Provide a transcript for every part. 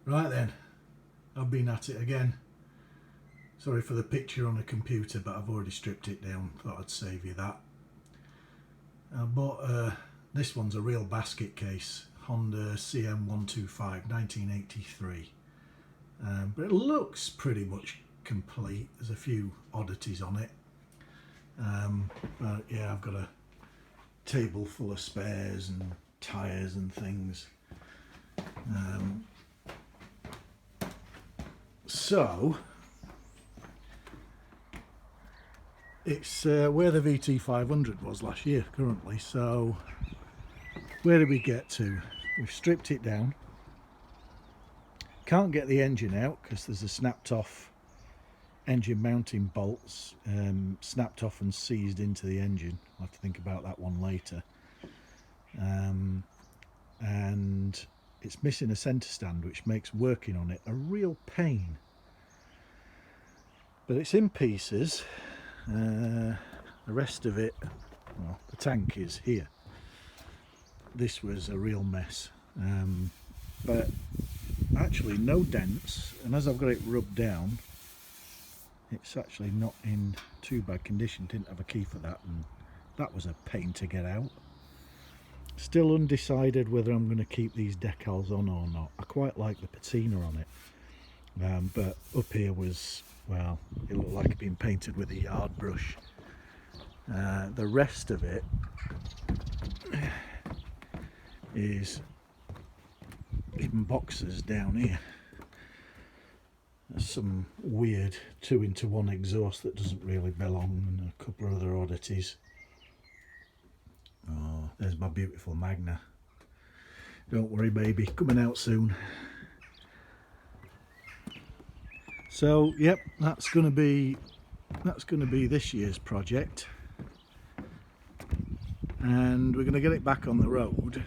Right then, I've been at it again. Sorry for the picture on a computer, but I've already stripped it down. Thought I'd save you that. I bought this one's a real basket case, Honda CM125 1983, but it looks pretty much complete. There's a few oddities on it, but yeah, I've got a table full of spares and tyres and things. So it's where the VT500 was last year currently. So where did we get to? We've stripped it down. Can't get the engine out because there's a snapped off engine mounting bolts, snapped off and seized into the engine. I'll have to think about that one later. And it's missing a centre stand, which makes working on it a real pain. But it's in pieces. The rest of it, well, the tank is here. This was a real mess, but actually no dents, and as I've got it rubbed down, it's actually not in too bad condition. Didn't have a key for that, and that was a pain to get out. Still undecided whether I'm going to keep these decals on or not. I quite like the patina on it, but up here was, well, it looked like it'd been painted with a yard brush. The rest of it is in boxes down here. There's some weird 2-in-1 exhaust that doesn't really belong, and a couple of other oddities. Oh, there's my beautiful Magna. Don't worry, baby, coming out soon. So, yep, that's going to be this year's project, and we're going to get it back on the road,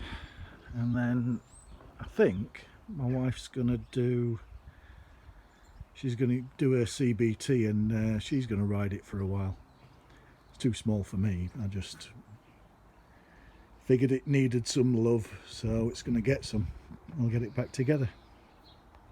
and then I think my wife's going to do. She's going to do her CBT, and she's going to ride it for a while. It's too small for me. I just figured it needed some love, so it's going to get some. We'll get it back together.